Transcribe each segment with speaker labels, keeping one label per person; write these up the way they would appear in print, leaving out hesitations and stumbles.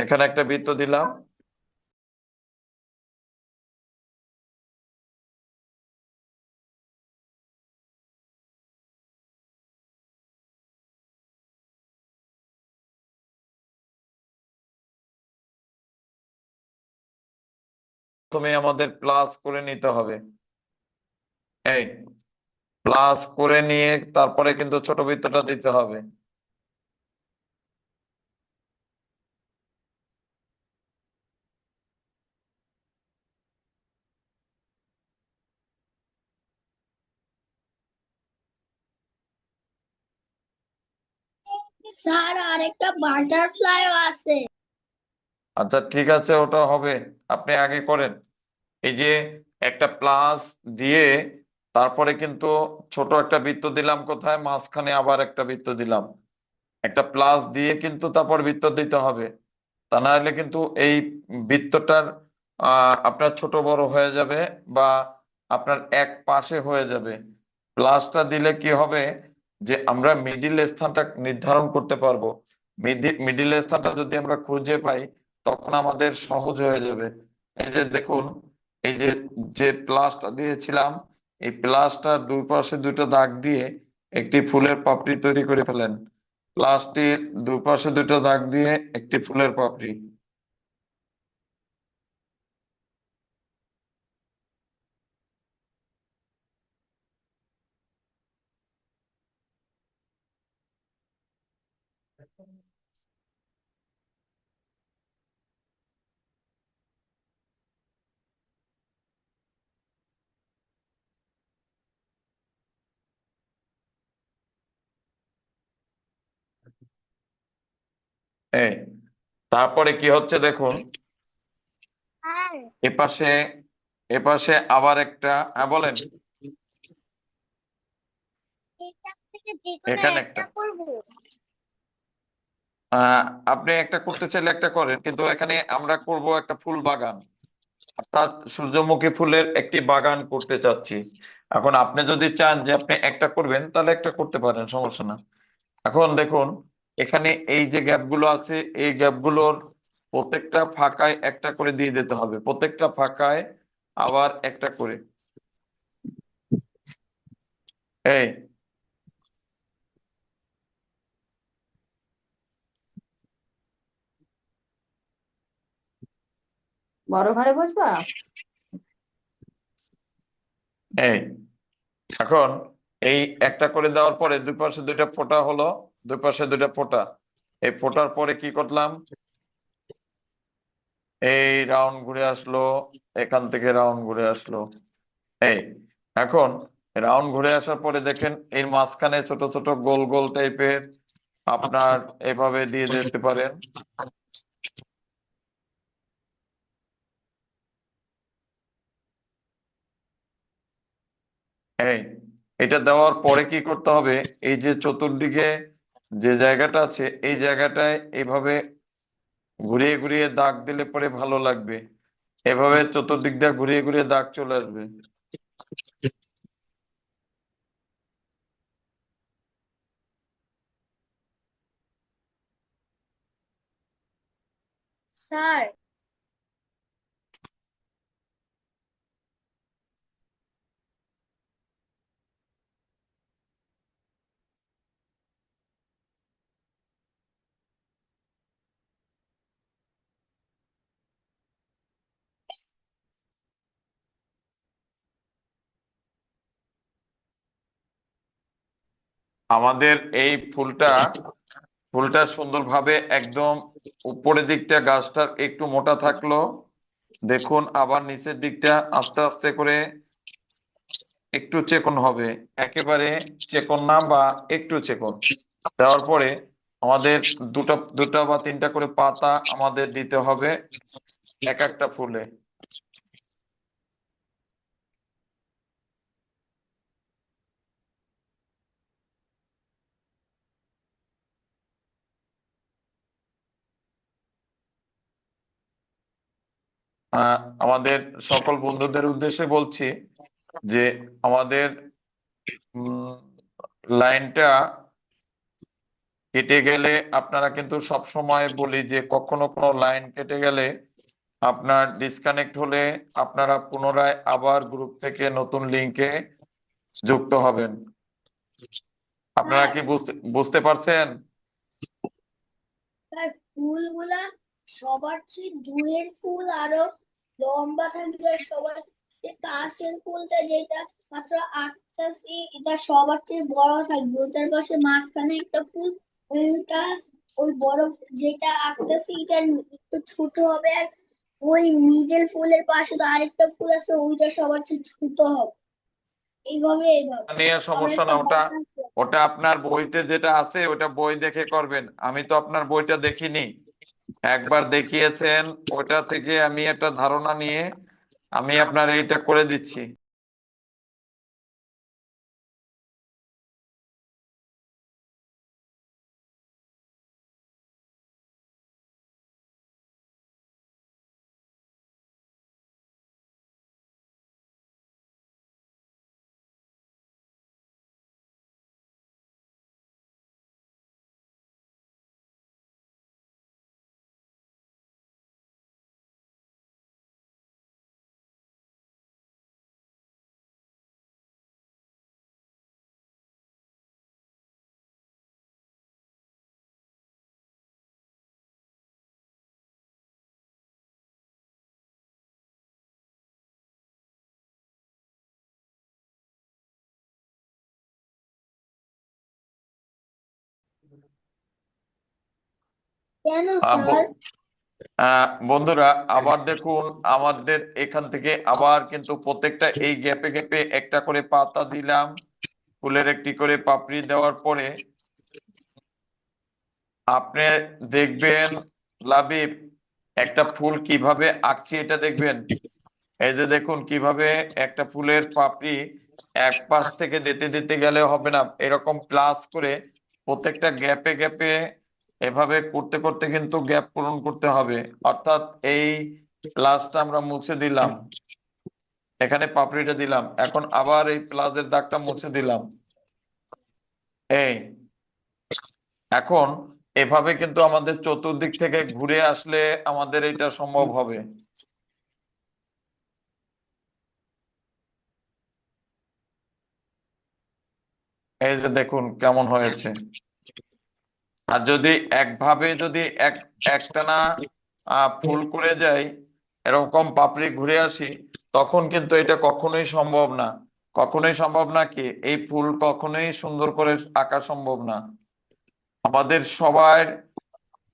Speaker 1: এখানে একটা বৃত্ত দিলাম। প্রথমে আমাদের প্লাস করে নিতে হবে। এই প্লাস করে নিয়ে তারপরে কিন্তু ছোট বৃত্তটা দিতে হবে।
Speaker 2: স্যার আরেকটা বাটারফ্লাইও আছে।
Speaker 1: আচ্ছা ঠিক আছে, ওটা হবে। আপনি আগে করেন। এই যে একটা প্লাস দিয়ে তারপরে কিন্তু ছোট একটা বৃত্ত দিলাম, কোথায় মাঝখানে আবার একটা বৃত্ত দিলাম। একটা প্লাস দিয়ে কিন্তু তারপর বৃত্ত দিতে হবে। তা না হলে কিন্তু এই বৃত্তটার আপনার ছোট বড় হয়ে যাবে, বা আপনার এক পাশে হয়ে যাবে। প্লাসটা দিলে কি হবে, যে আমরা মিডিল স্থানটা নির্ধারণ করতে পারবো। মিডিল স্থানটা যদি আমরা খুঁজে পাই, তখন আমাদের সহজ হয়ে যাবে। এই যে দেখুন, এই যে যে প্লাসটা দিয়েছিলাম, এই প্লাসটার দুই পাশে দুটো দাগ দিয়ে একটি ফুলের পাপড়ি তৈরি করে ফেলেন। প্লাসটির দুই পাশে দুটো দাগ দিয়ে একটি ফুলের পাপড়ি। এই তারপরে কি হচ্ছে দেখুন,
Speaker 2: হ্যাঁ,
Speaker 1: এপাশে এপাশে আবার একটা, বলেন।
Speaker 2: এটার থেকে যে কোনো
Speaker 1: এখানে একটা
Speaker 2: একটা করব।
Speaker 1: আহ আপনি একটা করতে চাইলে একটা করেন, কিন্তু এখানে আমরা করব একটা ফুল বাগান, অর্থাৎ সূর্যমুখী ফুলের একটি বাগান করতে চাচ্ছি। এখন আপনি যদি চান যে আপনি একটা করবেন, তাহলে একটা করতে পারেন, সমস্যা না। এখন দেখুন, এখানে এই যে গ্যাপগুলো আছে, এই গ্যাপগুলোর প্রত্যেকটা ফাঁকায় একটা করে দিয়ে দিতে হবে, প্রত্যেকটা ফাঁকায় আবার একটা করে। এই
Speaker 3: বড় ঘরে বসবা?
Speaker 1: এই এখন এই একটা করে দেওয়ার পরে দুই পাশে দুইটা ফোঁটা হলো, দুই পাশে দুইটা ফোঁটা। এই ফোঁটার পরে কি করলাম, এই রাউন্ড ঘুরে আসলো, এখান থেকে রাউন্ড ঘুরে আসলো। এই এখন রাউন্ড ঘুরে আসার পরে দেখেন, এর মাঝখানে ছোট ছোট গোল গোল টাইপের আপনার এভাবে দিয়ে দিতে পারেন। এই এটা দেওয়ার পরে কি করতে হবে, এই যে চতুর্দিকে যে জায়গাটা আছে, এই জায়গাটায় এইভাবে ঘুরিয়ে ঘুরিয়ে দাগ দিলে পরে ভালো লাগবে। এভাবে চতুর্দিক দিয়ে ঘুরিয়ে ঘুরিয়ে দাগ চলে আসবে।
Speaker 2: স্যার
Speaker 1: আমাদের এই ফুলটা ফুলটা সুন্দরভাবে একদম উপরের দিকটা গাছটার একটু মোটা থাকলো, দেখুন আবার নিচের দিকটা আস্তে আস্তে করে একটু চেকন হবে। একেবারে চেকন না, বা একটু চেকন দেওয়ার পরে আমাদের দুটা দুটা বা তিনটা করে পাতা আমাদের দিতে হবে এক একটা ফুলে। আমাদের সকল বন্ধুদের উদ্দেশ্যে বলছি যে আমাদের লাইনটা কেটে গেলে আপনারা কিন্তু সব সময় বলি যে কখনো কোনো লাইন কেটে গেলে আপনার ডিসকানেক্ট হলে আপনারা পুনরায় আবার গ্রুপ থেকে নতুন লিংকে যুক্ত হবেন। আপনারা
Speaker 2: স্যার
Speaker 1: কি বুঝতে বুঝতে পারছেন?
Speaker 2: স্যার ফুলগুলা সবার চেয়ে দূরের ফুল আরো লম্বা থাকবে, সবার চেয়ে কাছের ফুলটা যেটা মাত্র 8টা এটা সবার চেয়ে বড় থাকবে, ওটার পাশে মাঝখানে একটা ফুল, ওইটা ওই বড় যেটা 8টা এটা একটু ছোট হবে, আর ওই মিডল ফুলের পাশে তো আরেকটা ফুল আছে ওইটা সবার চেয়ে ছোট হবে। এইভাবে
Speaker 1: নিয়ে
Speaker 2: আবার
Speaker 1: সমস্যা
Speaker 2: একটা
Speaker 1: না, ওটা
Speaker 2: বাটন আছে।
Speaker 1: ওটা আপনার বইতে যেটা আছে ওটা বই দেখে করবেন। আমি তো আপনার বইটা দেখিনি, একবার দেখিয়েছেন, ওটা থেকে আমি একটা ধারণা নিয়ে আমি আপনার এইটা করে দিচ্ছি।
Speaker 2: কেন
Speaker 1: আহ,
Speaker 2: স্যার?
Speaker 1: ব- বন্ধুরা আবার দেখুন, আমাদের এখান থেকে আবার কিন্তু প্রত্যেকটা এই গ্যাপে গ্যাপে একটা করে পাতা দিলাম, ফুলের একটি করে পাপড়ি দেওয়ার পরে আপনি দেখবেন লাবিব একটা ফুল কিভাবে আঁকছি এটা দেখবেন। এই যে দেখুন কিভাবে একটা ফুলের পাপড়ি এক পাশ থেকে দিতে দিতে গেলে হবে না, এরকম প্লাস করে প্রত্যেকটা গ্যাপে গ্যাপে এভাবে করতে করতে কিন্তু গ্যাপ পূরণ করতে হবে। অর্থাৎ এই প্লাসটা আমরা মুছে দিলাম, এখানে পাপড়িটা দিলাম, এখন আবার এই প্লাসের দাগটা মুছে দিলাম। এই এখন এভাবে কিন্তু আমাদের চতুর্দিক থেকে ঘুরে আসলে আমাদের এটা সম্ভব হবে। এই যে দেখুন কেমন হয়েছে। আর যদি একভাবে যদি একটানা ফুল করে যাই, এরকম পাপড়ি ঘুরে আসি, তখন কিন্তু এটা কখনোই সম্ভব না। কখনোই সম্ভব না কি, এই ফুল কখনোই সুন্দর করে আঁকা সম্ভব না। আমাদের সবার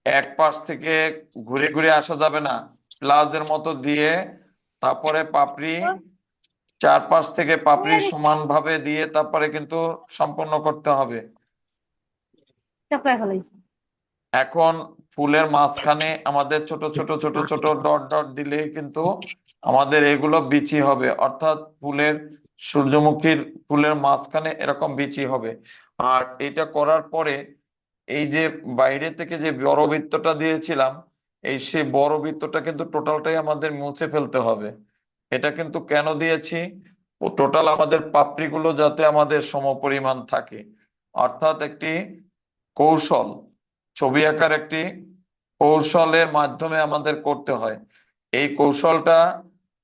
Speaker 1: এক পাশ থেকে ঘুরে ঘুরে আসা যাবে না, প্লাজের মতো দিয়ে তারপরে পাপড়ি চারপাশ থেকে পাপড়ি সমানভাবে দিয়ে তারপরে কিন্তু সম্পন্ন করতে হবে। এখন ফুলের মাঝখানে আমাদের ছোট ছোট ছোট ছোট ডট ডট দিলে কিন্তু আমাদের এগুলো বিচি হবে, অর্থাৎ ফুলের সূর্যমুখীর ফুলের মাঝখানে এরকম বিচি হবে। আর এটা করার পরে এই যে বাইরে থেকে যে বড় বৃত্তটা দিয়েছিলাম, এই সেই বড় বৃত্তটা কিন্তু টোটালটাই আমাদের মুছে ফেলতে হবে। এটা কিন্তু কেন দিয়েছি, ও টোটাল আমাদের পাপড়িগুলো যাতে আমাদের সমপরিমাণ থাকে, অর্থাৎ একটি কৌশল, ছবি আঁকার একটি কৌশলের মাধ্যমে আমাদের করতে হয়। এই কৌশলটা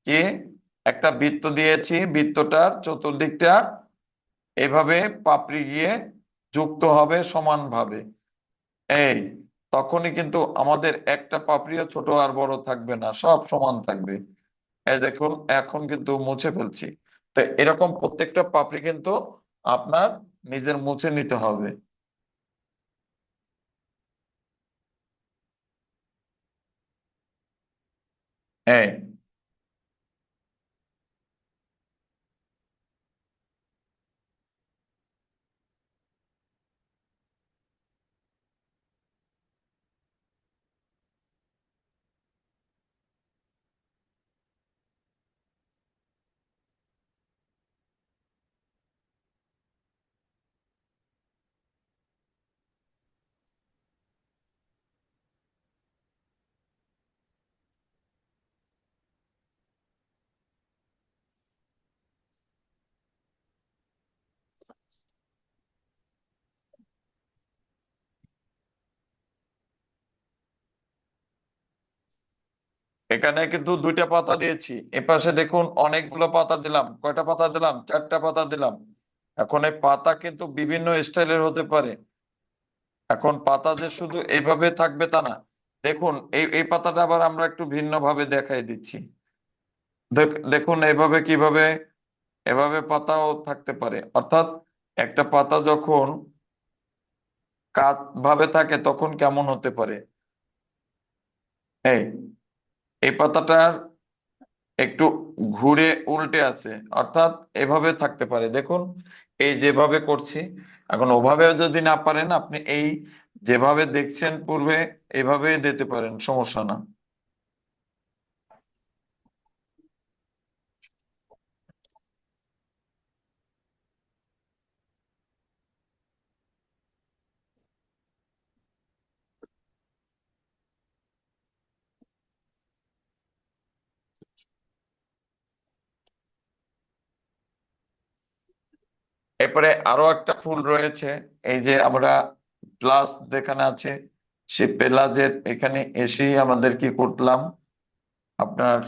Speaker 1: কি, একটা বৃত্ত দিয়েছি, বৃত্তটার চতুর্দিকটা এভাবে পাপড়ি গিয়ে যুক্ত হবে সমানভাবে। এই তখনই কিন্তু আমাদের একটা পাপড়িও ছোট আর বড় থাকবে না, সব সমান থাকবে। এই দেখুন এখন কিন্তু মুছে ফেলছি। তো এরকম প্রত্যেকটা পাপড়ি কিন্তু আপনার নিজের মুছে নিতে হবে। এই এখানে কিন্তু দুইটা পাতা দিয়েছি, এপাশে দেখুন অনেকগুলো পাতা দিলাম। কয়টা পাতা দিলাম? 4টা পাতা দিলাম। এখন এই পাতা কিন্তু বিভিন্ন স্টাইলের হতে পারে। এখন পাতা যে শুধু এইভাবে থাকবে তা না। দেখুন এই এই পাতাটা আবার আমরা একটু ভিন্ন ভাবে দেখাই দিচ্ছি। দেখুন এইভাবে কিভাবে, এভাবে পাতাও থাকতে পারে। অর্থাৎ একটা পাতা যখন কাত ভাবে থাকে তখন কেমন হতে পারে। এই এই পাতাটার একটু ঘুরে উল্টে আছে, অর্থাৎ এভাবে থাকতে পারে। দেখুন এই যেভাবে করছি, এখন ওভাবে যদি না পারেন আপনি এই যেভাবে দেখছেন পূর্বে এভাবে দিতে পারেন, সমস্যা না। এরপরে আরো একটা ফুল রয়েছে, এই যে আমরা প্লাস যেখানে আছে সেই পেলাজের এখানে এসেই আমাদের কি করলাম, আপনার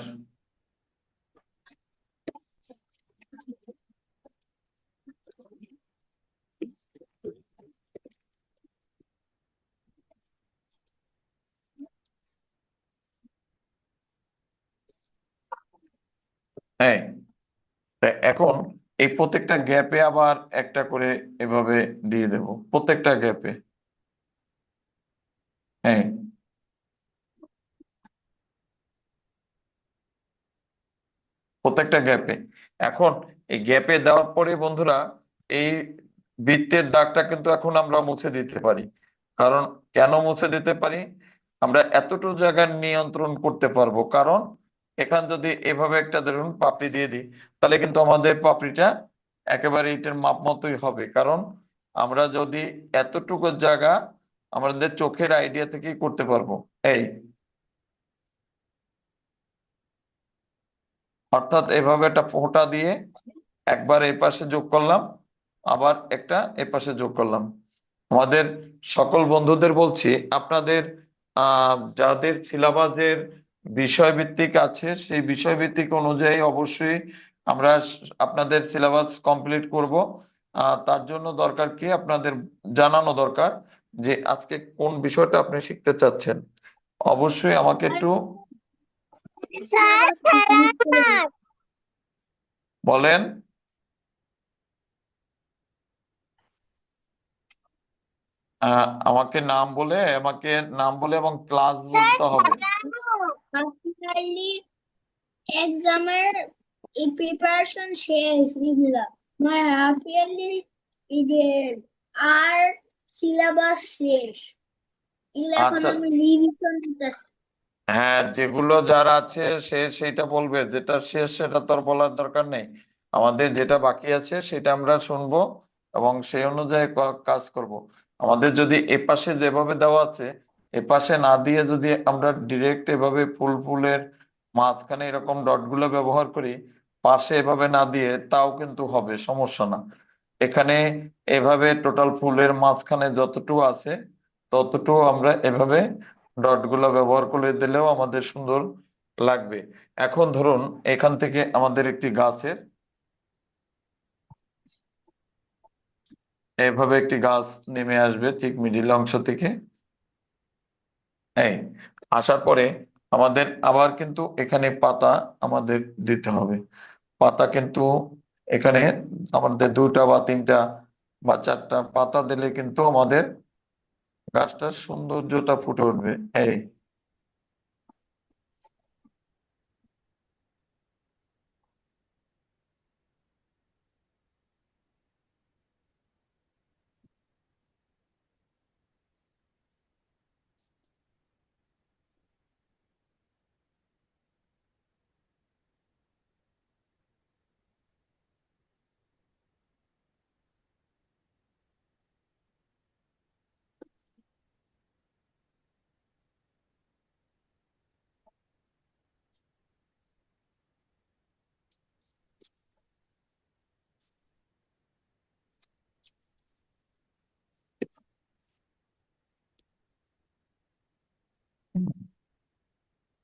Speaker 1: হ্যাঁ, তা এখন এই প্রত্যেকটা গ্যাপে আবার একটা করে এভাবে দিয়ে দেব, প্রত্যেকটা গ্যাপে। হ্যাঁ, প্রত্যেকটা গ্যাপে। এখন এই গ্যাপে দেওয়ার পরে বন্ধুরা এই বৃত্তের দাগটা কিন্তু এখন আমরা মুছে দিতে পারি। কারণ কেন মুছে দিতে পারি? আমরা এতটুকু জায়গা নিয়ন্ত্রণ করতে পারবো। কারণ এখান যদি এভাবে একটা ধরুন পাপড়ি দিয়ে দিই, তাহলে কিন্তু আমাদের পাপড়িটা একেবারে এটার মাপ মতোই হবে। কারণ আমরা যদি এতটুকু জায়গা আমাদের চোখের আইডিয়া থেকেই করতে পারবো। এই অর্থাৎ এভাবে একটা ফোঁটা দিয়ে একবার এই পাশে যোগ করলাম, আবার একটা এই পাশে যোগ করলাম। আমাদের সকল বন্ধুদের বলছি, আপনাদের যাদের সিলেবাসের বিষয় ভিত্তিক আছে সেই বিষয় ভিত্তিক অনুযায়ী অবশ্যই আমরা আপনাদের সিলেবাস কমপ্লিট করব। তার জন্য দরকার কি, আপনাদের জানানো দরকার যে আজকে কোন বিষয়টা আপনি শিখতে চাচ্ছেন। অবশ্যই আমাকে একটু
Speaker 2: সিলেবাস কমপ্লিট করে দিই।
Speaker 1: বলেন। আমাকে নাম বলে, আমাকে নাম বলে এবং ক্লাস বলতে হবে।
Speaker 2: ফাইনালি এক্সামের এই প্রিপারেশন শেষ এগুলা, আমার হাফ ইয়ারলি এই যে আর সিলেবাস শেষ, এগুলো এখন
Speaker 1: আচ্ছা,
Speaker 2: আমি রিভিশন দিতেছি।
Speaker 1: হ্যাঁ, যেগুলো যার আছে সে সেটা বলবে, যেটা শেষ সেটা তো আর বলার দরকার নেই। আমাদের যেটা বাকি আছে সেটা আমরা শুনবো এবং সেই অনুযায়ী কাজ করব। আমাদের যদি এপাশে যেভাবে দেওয়া আছে এপাশে না দিয়ে যদি আমরা ডিরেক্ট এভাবে ফুল ফুলের মাঝখানে এরকম ডট গুলো ব্যবহার করি, পাশে এভাবে না দিয়ে তাও কিন্তু হবে, সমস্যা না। এখানে এভাবে টোটাল ফুলের মাঝখানে যতটুকু আছে ততটুকু আমরা এভাবে ডট গুলো ব্যবহার করে দিলেও আমাদের সুন্দর লাগবে। এখন ধরুন এখান থেকে আমাদের একটি গাছের এভাবে একটি গাছ নেমে আসবে ঠিক মিডিল অংশ থেকে। এই আসার পরে আমাদের আবার কিন্তু এখানে পাতা আমাদের দিতে হবে। পাতা কিন্তু এখানে আমাদের 2টা বা 3টা বা 4টা পাতা দিলে কিন্তু আমাদের গাছটার সৌন্দর্যটা ফুটে উঠবে। এই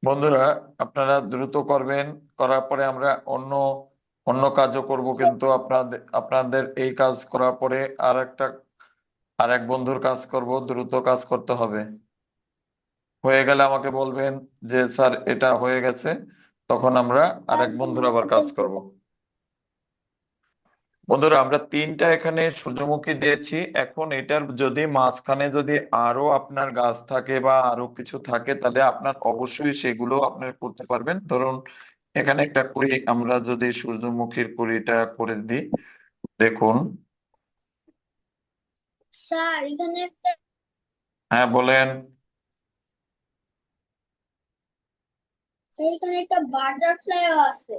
Speaker 1: বন্ধুরা, আপনারা দ্রুত করবেন। করার পরে আমরা অন্য অন্য কাজও করব, কিন্তু আপনাদের আপনাদের এই কাজ করার পরে আর এক বন্ধুর কাজ করব। দ্রুত কাজ করতে হবে। হয়ে গেলে আমাকে বলবেন যে স্যার এটা হয়ে গেছে, তখন আমরা আর এক বন্ধুর আবার কাজ করব। বন্ধুরা, আমরা তিনটা এখানে সূর্যমুখী দিয়েছি। এখন এটার যদি মাঝখানে যদি আরো আপনার গাছ থাকে বা আরো কিছু থাকে, তাহলে আপনার অবশ্যই সেগুলো আপনার করতে পারবেন। ধরুন, এখানে একটা কুড়ি, আমরা যদি সূর্যমুখীর কুড়িটা করে দিই, দেখুন।
Speaker 2: স্যার এখানে একটা
Speaker 1: হ্যাঁ, বলেন।
Speaker 2: সেইখানে একটা বাটারফ্লাইও আছে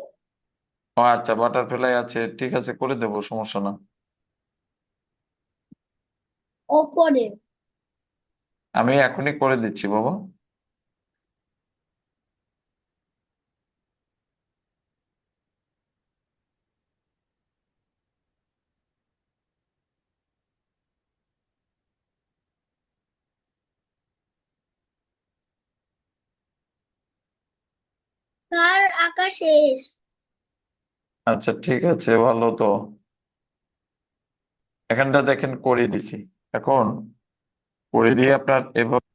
Speaker 1: ও আচ্ছা, বাটারফ্লাই আছে, ঠিক আছে, করে দেবো, সমস্যা না।
Speaker 2: ওপরে।
Speaker 1: আমি এখনই করে দিচ্ছি বাবা।
Speaker 2: স্যার আঁকা শেষ।
Speaker 1: আচ্ছা, ঠিক আছে, ভালো তো। এখানটা দেখেন করে দিছি। এখন করে দিয়ে আপনার এভাবে।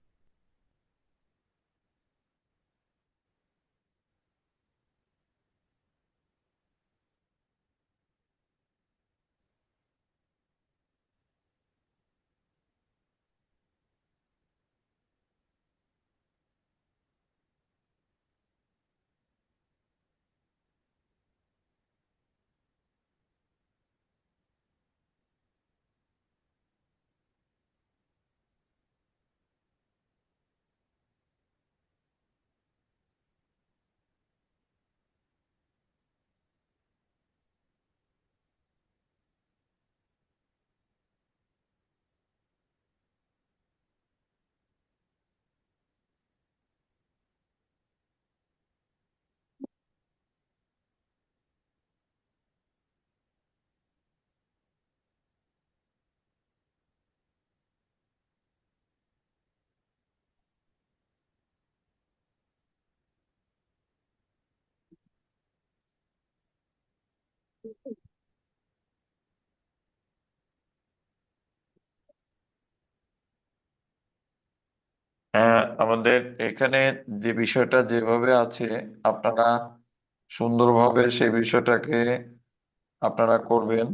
Speaker 1: আমাদের এখানে যে বিষয়টা যেভাবে আছে, আপনারা সুন্দরভাবে সেই বিষয়টাকে আপনারা করবেন।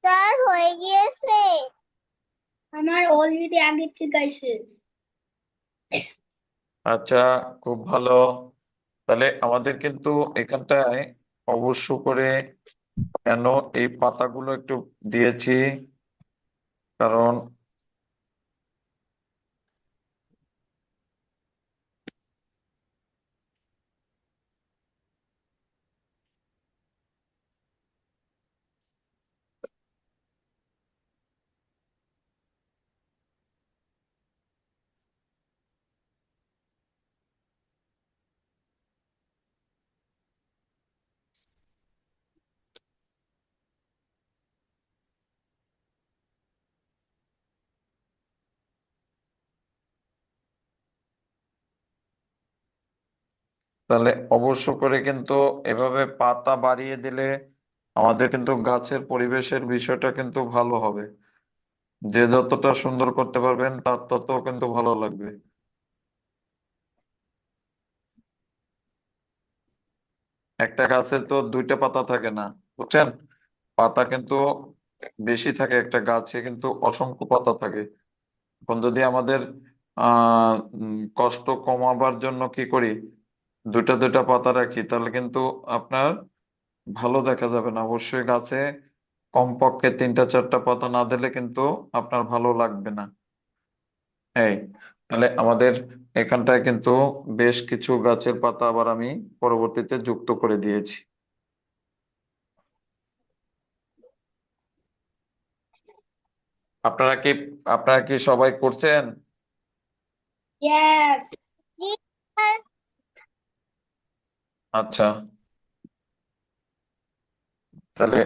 Speaker 2: স্যার হয়ে গিয়েছে। আমার অলরেডি আগের থেকে শেষ।
Speaker 1: আচ্ছা, খুব ভালো। তাহলে আমাদের কিন্তু এখানটায় অবশ্য করে কেন এই পাতাগুলো একটু দিয়েছি, কারণ তাহলে অবশ্য করে কিন্তু এভাবে পাতা বাড়িয়ে দিলে আমাদের কিন্তু গাছের পরিবেশের বিষয়টা কিন্তু ভালো হবে। যে যতটা সুন্দর করতে পারবেন তার তত কিন্তু ভালো লাগবে। একটা গাছে তো দুইটা পাতা থাকে না, বুঝছেন? পাতা কিন্তু বেশি থাকে, একটা গাছে কিন্তু অসংখ্য পাতা থাকে। এখন যদি আমাদের কষ্ট কমাবার জন্য কি করি, দুইটা দুইটা পাতা রাখি, তাহলে কিন্তু আপনার ভালো দেখা যাবে না। অবশ্যই গাছে কমপক্ষে তিনটা চারটা পাতা না দিলে কিন্তু আপনার ভালো লাগবে না। এই, তাহলে আমাদের এখানটায় কিন্তু বেশ কিছু গাছের পাতা আবার আমি পরবর্তীতে যুক্ত করে দিয়েছি। আপনারা কি আপনারা কি সবাই করছেন?
Speaker 2: Yes.
Speaker 1: আচ্ছা, তাহলে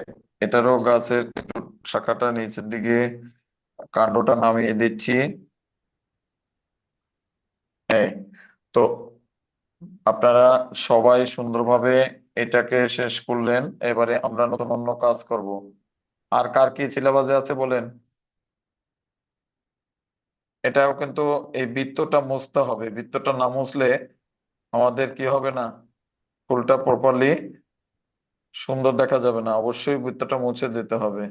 Speaker 1: এটারও গাছের একটু শাখাটা নিচের দিকে, কাণ্ডটা নামিয়ে দিচ্ছি। এই তো, আপনারা সবাই সুন্দরভাবে এটাকে শেষ করলেন। এবারে আমরা নতুন অন্য কাজ করব। আর কার কি সিলেবাসে আছে বলেন? এটাও কিন্তু এই বৃত্তটা মুছতে হবে। বৃত্তটা না মুছলে আমাদের কি হবে না, ফুলটা প্রপারলি সুন্দর দেখা যাবে না। অবশ্যই বৃত্তটা মুছে দিতে হবে।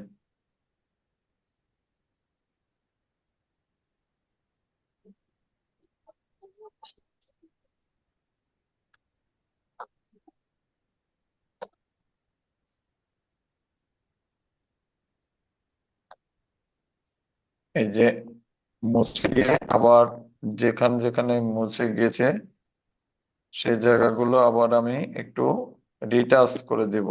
Speaker 1: এই যে মুছে দিয়ে আবার যেখানে যেখানে মুছে গেছে সেই জায়গাগুলো আবার আমি একটু রিটাচ করে দেব।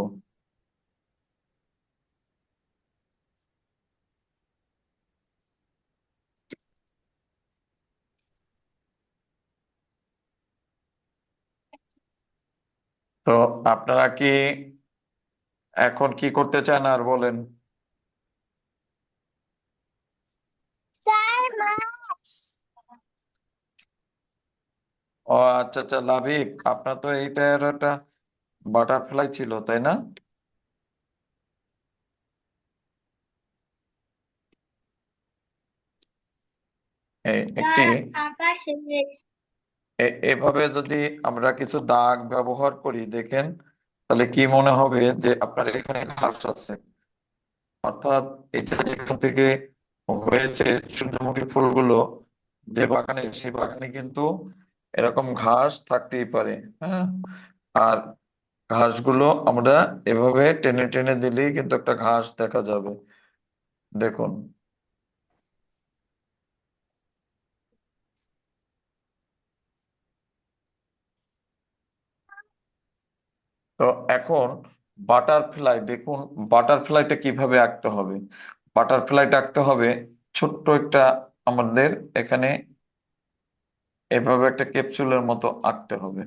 Speaker 1: তো আপনারা কি এখন কি করতে চান আর বলেন?
Speaker 2: স্যার,
Speaker 1: ও আচ্ছা আচ্ছা, লাভিক, আপনার তো এইটার একটা বাটারফ্লাই ছিল, তাই না? একটি
Speaker 2: স্যার, আকাশে
Speaker 1: এভাবে যদি আমরা কিছু দাগ ব্যবহার করি, দেখেন তাহলে কি মনে হবে যে আপনার এখানে ঘাস আছে। অর্থাৎ এটা যেখান থেকে হয়েছে, সূর্যমুখী ফুলগুলো যে বাগানে, সেই বাগানে কিন্তু এরকম ঘাস থাকতেই পারে। হ্যাঁ, আর ঘাসগুলো আমরা এভাবে টেনে টেনে দিলেই কিন্তু একটা ঘাস দেখা যাবে। দেখুন, তো এখন বাটারফ্লাই দেখুন, বাটারফ্লাইটা কিভাবে আঁকতে হবে। বাটারফ্লাইটা আঁকতে হবে ছোট্ট একটা, আমাদের এখানে এভাবে একটা ক্যাপসুলের মতো আঁকতে হবে।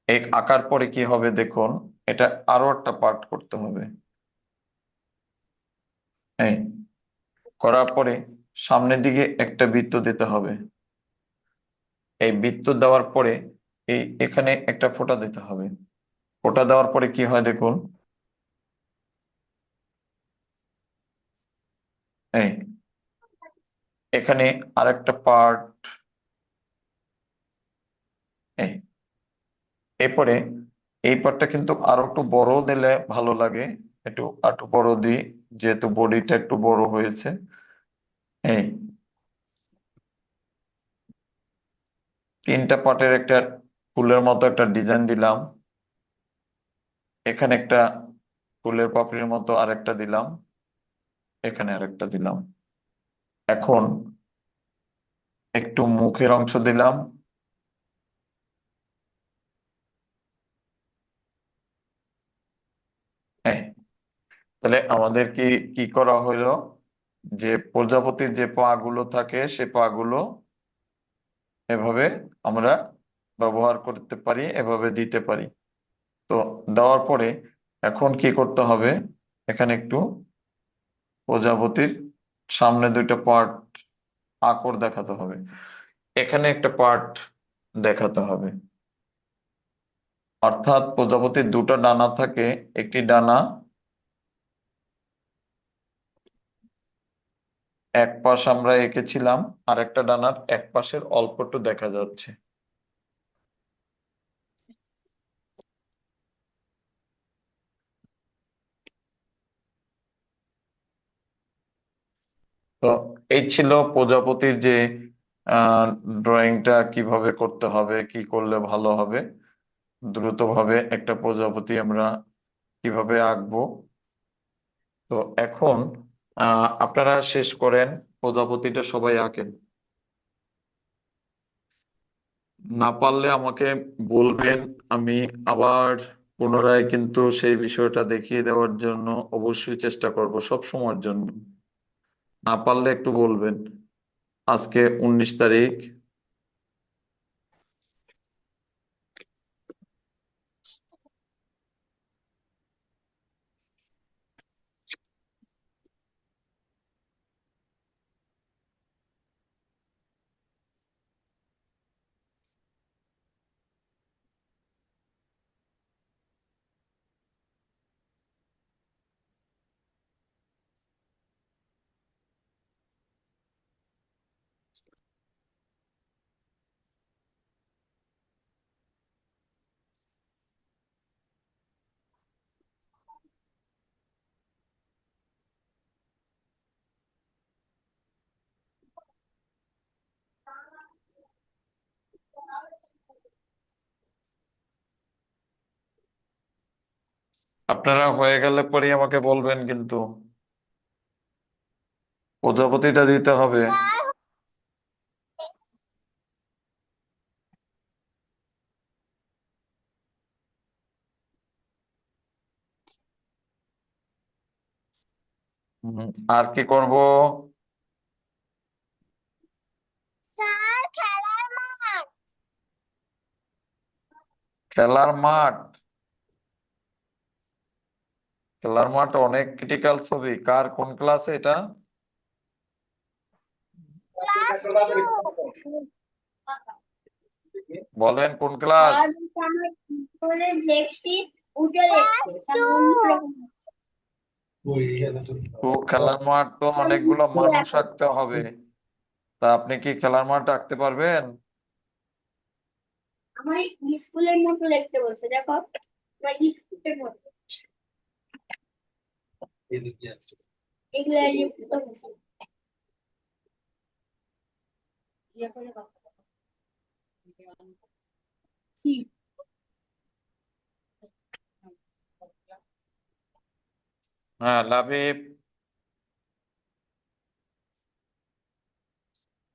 Speaker 1: এই আঁকার পরে কি হবে দেখুন, এটা আরো একটা পার্ট করতে হবে। এই করার পরে সামনের দিকে একটা বৃত্ত দিতে হবে। এই বৃত্ত দেওয়ার পরে এখানে একটা ফোঁটা দিতে হবে। ফোঁটা দেওয়ার পরে কি হয় দেখুন, এই এখানে আরেকটা পার্ট, এই এরপরে এই পার্টটা কিন্তু আরো একটু বড় দিলে ভালো লাগে। একটু একটু বড় দিই, যেহেতু বডিটা একটু বড় হয়েছে। এই তিনটা পার্টের একটা ফুলের মতো একটা ডিজাইন দিলাম। এখানে একটা ফুলের পাপড়ির মতো আরেকটা দিলাম, এখানে আরেকটা দিলাম। এখন একটু মুখের অংশ দিলাম। হ্যাঁ, তাহলে আমাদের কি কি করা হলো, যে প্রজাপতির যে পা গুলো থাকে সে পা গুলো এভাবে আমরা ব্যবহার করতে পারি, এভাবে দিতে পারি। তো দেওয়ার পরে এখন কি করতে হবে, এখানে একটু প্রজাপতির সামনে দুইটা পার্ট আকর দেখাতে হবে, এখানে একটা পার্ট দেখাতে হবে। অর্থাৎ প্রজাপতির দুটো ডানা থাকে, একটি ডানা এক পাশ আমরা এঁকেছিলাম, আর একটা ডানার এক পাশের অল্প একটু দেখা যাচ্ছে। তো এই ছিল প্রজাপতির যে ড্রয়িংটা কিভাবে করতে হবে, কি করলে ভালো হবে, দ্রুতভাবে একটা প্রজাপতি আমরা কিভাবে আঁকবো। তো এখন আপনারা শেষ করেন, প্রজাপতিটা সবাই আঁকেন। না পারলে আমাকে বলবেন, আমি আবার পুনরায় কিন্তু সেই বিষয়টা দেখিয়ে দেওয়ার জন্য অবশ্যই চেষ্টা করব, সব সময়ের জন্য। না পারলে একটু বলবেন। আজকে 19 তারিখ। আপনারা হয়ে গেলে পরে আমাকে বলবেন কিন্তু, প্রজাপতিটা দিতে হবে। হুম, আর কি করব?
Speaker 2: স্যার খেলার মাঠ।
Speaker 1: খেলার মাঠ। খেলার মাঠ অনেক ক্রিটিক্যাল ছবি, কার কোন ক্লাসে এটা?
Speaker 2: ক্লাস 2।
Speaker 1: বলেন কোন ক্লাস?
Speaker 2: আর আমরা করে দেখছি, উঠে দেখছি
Speaker 1: তো খেলার মাঠ তো অনেকগুলো মানুষ আঁকতে হবে, তা আপনি কি খেলার মাঠ আঁকতে পারবেন?
Speaker 2: আমার স্কুলের মতো লিখতে বলছে, দেখো আমার স্কুলের মতো এগুলা লিখতে বলছে। কি?
Speaker 1: হ্যাঁ, লাবিব।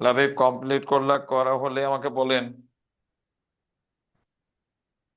Speaker 1: লাবিব কমপ্লিট করা হলে আমাকে বলেন।